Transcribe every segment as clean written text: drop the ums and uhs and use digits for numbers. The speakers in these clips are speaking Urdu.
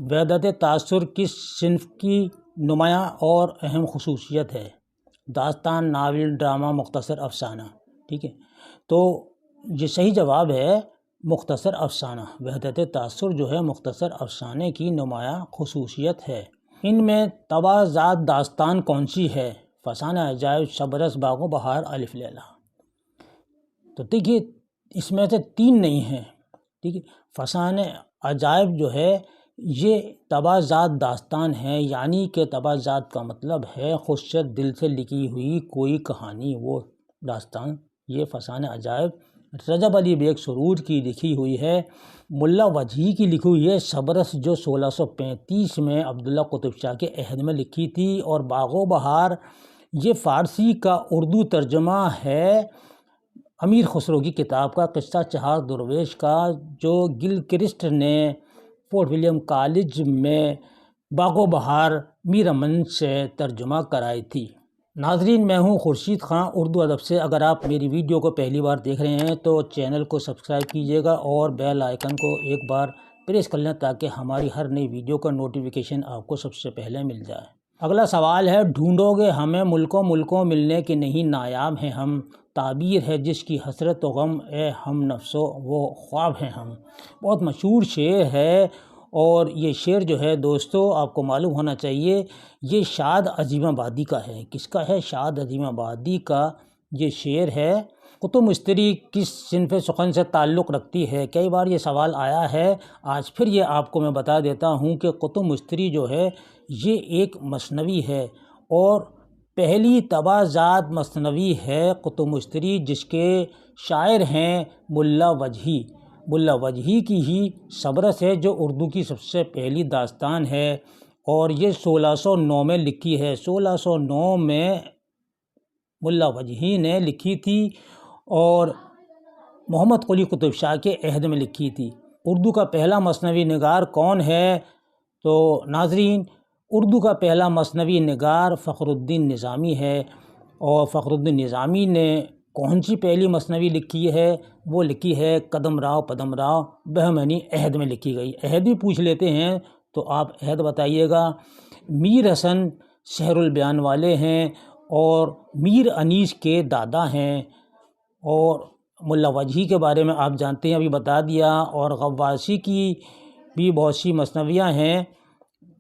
وحدت تاثر کس صنف کی نمایاں اور اہم خصوصیت ہے؟ داستان، ناول، ڈرامہ، مختصر افسانہ۔ ٹھیک ہے، تو یہ صحیح جواب ہے مختصر افسانہ۔ وحدت تاثر جو ہے مختصر افسانے کی نمایاں خصوصیت ہے۔ ان میں تبازات داستان کون سی ہے؟ فسانہ عجائب، شبرس، باغ و بہار، الف لیلا۔ تو دیکھیے اس میں سے 3 نہیں ہیں۔ ٹھیک ہے، فسانہ عجائب جو ہے یہ تبازات داستان ہے، یعنی کہ تبازات کا مطلب ہے خشیت دل سے لکھی ہوئی کوئی کہانی، وہ داستان یہ فسانہ عجائب رجب علی بیگ سرور کی لکھی ہوئی ہے۔ ملا وجہی کی لکھی ہوئی ہے شبرس، جو 1635 میں عبداللہ قطب شاہ کے عہد میں لکھی تھی، اور باغ و بہار یہ فارسی کا اردو ترجمہ ہے امیر خسرو کی کتاب کا، قصہ چہار درویش کا، جو گلکرسٹ نے فورٹ ولیم کالج میں باغ و بہار میر امن سے ترجمہ کرائی تھی۔ ناظرین، میں ہوں خورشید خان اردو ادب سے۔ اگر آپ میری ویڈیو کو پہلی بار دیکھ رہے ہیں تو چینل کو سبسکرائب کیجیے گا اور بیل آئیکن کو ایک بار پریس کر لیں تاکہ ہماری ہر نئی ویڈیو کا نوٹیفیکیشن آپ کو سب سے پہلے مل جائے۔ اگلا سوال ہے، ڈھونڈو گے ہمیں ملکوں ملنے کے نہیں نایاب ہیں ہم، تعبیر ہے جس کی حسرت و غم، اے ہم نفسو وہ خواب ہیں ہم۔ بہت مشہور شعر ہے، اور یہ شعر جو ہے دوستو آپ کو معلوم ہونا چاہیے یہ شاد عظیم آبادی کا ہے۔ کس کا ہے؟ شاد عظیم آبادی کا یہ شعر ہے۔ قطب مستری کس صنف سخن سے تعلق رکھتی ہے؟ کئی بار یہ سوال آیا ہے، آج پھر یہ آپ کو میں بتا دیتا ہوں کہ قطب مستری جو ہے یہ ایک مثنوی ہے، اور پہلی تبازات مثنوی ہے قطب مستری، جس کے شاعر ہیں ملا وجہی۔ ملا وجہی کی ہی شبرس ہے جو اردو کی سب سے پہلی داستان ہے، اور یہ 1609 میں لکھی ہے۔ 1609 میں ملا وجہی نے لکھی تھی اور محمد قلی قطب شاہ کے عہد میں لکھی تھی۔ اردو کا پہلا مثنوی نگار کون ہے؟ تو ناظرین، اردو کا پہلا مثنوی نگار فخر الدین نظامی ہے، اور فخر الدین نظامی نے کون سی پہلی مثنوی لکھی ہے؟ وہ لکھی ہے قدم راؤ پدم راؤ بہمنی عہد میں لکھی گئی۔ عہد بھی پوچھ لیتے ہیں تو آپ عہد بتائیے گا۔ میر حسن شہر البیان والے ہیں اور میر انیس کے دادا ہیں، اور ملا وجہی کے بارے میں آپ جانتے ہیں، ابھی بتا دیا، اور غواصی کی بھی بہت سی مثنویاں ہیں،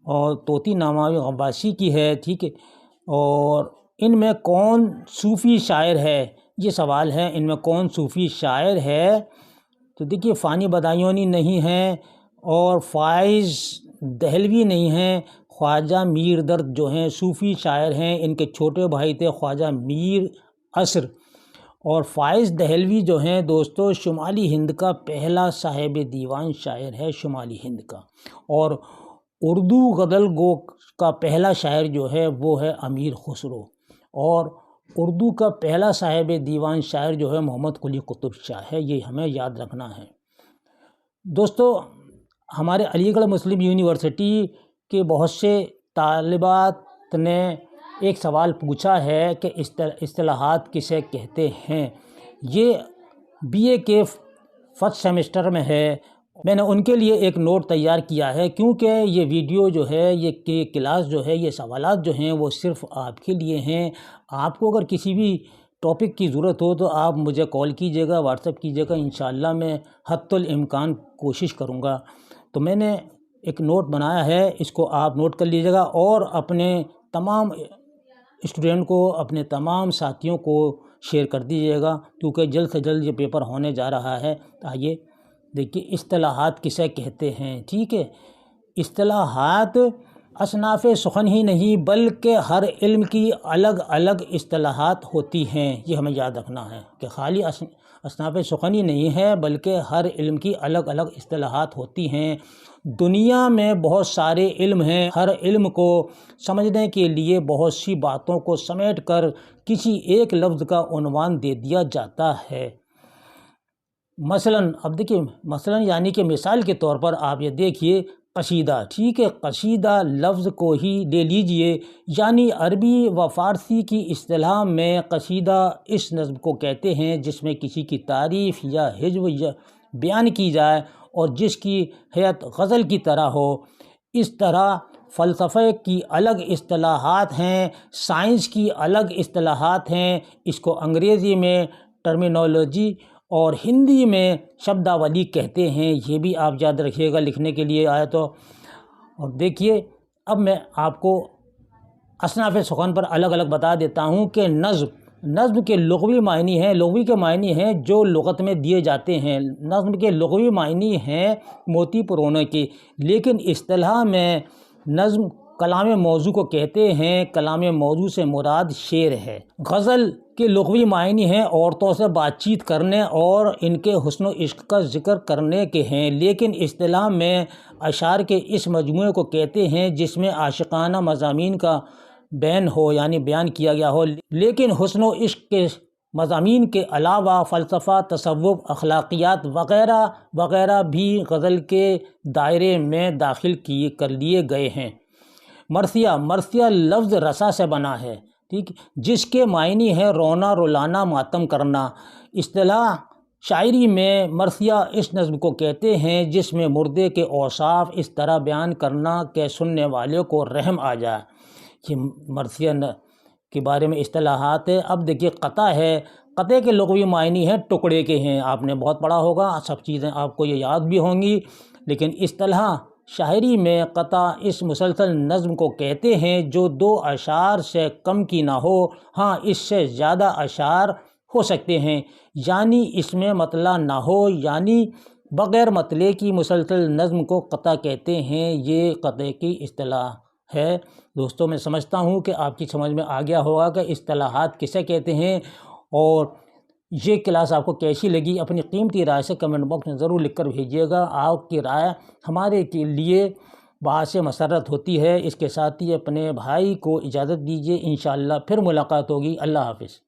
اور طوطی نامہ بھی غواصی کی ہے۔ ٹھیک ہے، اور ان میں کون صوفی شاعر ہے؟ یہ سوال ہے، ان میں کون صوفی شاعر ہے؟ تو دیکھیے فانی بدایونی نہیں ہیں، اور فائز دہلوی نہیں ہیں، خواجہ میر درد جو ہیں صوفی شاعر ہیں، ان کے چھوٹے بھائی تھے خواجہ میر عصر، اور فائز دہلوی جو ہیں دوستو شمالی ہند کا پہلا صاحب دیوان شاعر ہے، شمالی ہند کا، اور اردو غزل گو کا پہلا شاعر جو ہے وہ ہے امیر خسرو، اور اردو کا پہلا صاحب دیوان شاعر جو ہے محمد قلی قطب شاہ ہے۔ یہ ہمیں یاد رکھنا ہے دوستو۔ ہمارے علی گڑھ مسلم یونیورسٹی کے بہت سے طالبات نے ایک سوال پوچھا ہے کہ اصطلاحات کسے کہتے ہیں؟ یہ BA کے فرسٹ سیمسٹر میں ہے۔ میں نے ان کے لیے ایک نوٹ تیار کیا ہے، کیونکہ یہ ویڈیو جو ہے، یہ کلاس جو ہے، یہ سوالات جو ہیں وہ صرف آپ کے لیے ہیں۔ آپ کو اگر کسی بھی ٹاپک کی ضرورت ہو تو آپ مجھے کال کیجیے گا، واٹس ایپ کیجیے گا، انشاءاللہ میں حتی الامکان کوشش کروں گا۔ تو میں نے ایک نوٹ بنایا ہے، اس کو آپ نوٹ کر لیجیے گا، اور اپنے تمام اسٹوڈنٹ کو، اپنے تمام ساتھیوں کو شیئر کر دیجیے گا، کیونکہ جلد سے جلد یہ پیپر ہونے جا رہا ہے۔ آئیے دیکھیے اصطلاحات کسے کہتے ہیں۔ ٹھیک ہے، اصطلاحات اصناف سخن ہی نہیں بلکہ ہر علم کی الگ الگ اصطلاحات ہوتی ہیں۔ یہ ہمیں یاد رکھنا ہے کہ خالی اصناف سخن ہی نہیں ہے بلکہ ہر علم کی الگ الگ اصطلاحات ہوتی ہیں۔ دنیا میں بہت سارے علم ہیں، ہر علم کو سمجھنے کے لیے بہت سی باتوں کو سمیٹ کر کسی ایک لفظ کا عنوان دے دیا جاتا ہے۔ مثلاً اب دیکھیے، مثلاً یعنی کہ مثال کے طور پر آپ یہ دیکھیے قصیدہ۔ ٹھیک ہے، قصیدہ لفظ کو ہی لے لیجئے، یعنی عربی و فارسی کی اصطلاح میں قصیدہ اس نظم کو کہتے ہیں جس میں کسی کی تعریف یا ہجو یا بیان کی جائے اور جس کی حیت غزل کی طرح ہو۔ اس طرح فلسفے کی الگ اصطلاحات ہیں، سائنس کی الگ اصطلاحات ہیں، اس کو انگریزی میں ٹرمینالوجی اور ہندی میں شبداولی کہتے ہیں، یہ بھی آپ یاد رکھیے گا لکھنے کے لیے آیا تو۔ اور دیکھیے اب میں آپ کو اصناف سخن پر الگ الگ بتا دیتا ہوں کہ نظم کے لغوی معنی ہیں، لغوی کے معنی ہیں جو لغت میں دیے جاتے ہیں، نظم کے لغوی معنی ہیں موتی پرونے کے، لیکن اصطلاح میں نظم کلام موضوع کو کہتے ہیں، کلام موضوع سے مراد شعر ہے۔ غزل کے لغوی معنی ہیں عورتوں سے بات چیت کرنے اور ان کے حسن و عشق کا ذکر کرنے کے ہیں، لیکن اصطلاح میں اشعار کے اس مجموعے کو کہتے ہیں جس میں عاشقانہ مضامین کا بین ہو، یعنی بیان کیا گیا ہو، لیکن حسن و عشق کے مضامین کے علاوہ فلسفہ، تصوف، اخلاقیات وغیرہ وغیرہ بھی غزل کے دائرے میں داخل کر لیے گئے ہیں۔ مرثیہ لفظ رسا سے بنا ہے، ٹھیک، جس کے معنی ہے رونا، رلانا، ماتم کرنا۔ اصطلاح شاعری میں مرثیہ اس نظم کو کہتے ہیں جس میں مردے کے اوصاف اس طرح بیان کرنا کہ سننے والے کو رحم آ جائے۔ یہ مرثیہ کے بارے میں اصطلاحات ہے۔ اب دیکھیے قطع ہے، قطع کے لغوی معنی ہیں ٹکڑے کے ہیں، آپ نے بہت پڑھا ہوگا، سب چیزیں آپ کو یہ یاد بھی ہوں گی، لیکن اصطلاح شاعری میں قطع اس مسلسل نظم کو کہتے ہیں جو 2 اشعار سے کم کی نہ ہو، ہاں اس سے زیادہ اشعار ہو سکتے ہیں، یعنی اس میں مطلع نہ ہو، یعنی بغیر مطلع کی مسلسل نظم کو قطع کہتے ہیں۔ یہ قطع کی اصطلاح ہے۔ دوستوں میں سمجھتا ہوں کہ آپ کی سمجھ میں آ گیا ہوگا کہ اصطلاحات کسے کہتے ہیں، اور یہ کلاس آپ کو کیسی لگی اپنی قیمتی رائے سے کمنٹ باکس میں ضرور لکھ کر بھیجیے گا۔ آپ کی رائے ہمارے کے لیے باعث مسرت ہوتی ہے۔ اس کے ساتھ ہی اپنے بھائی کو اجازت دیجیے، انشاءاللہ پھر ملاقات ہوگی۔ اللہ حافظ۔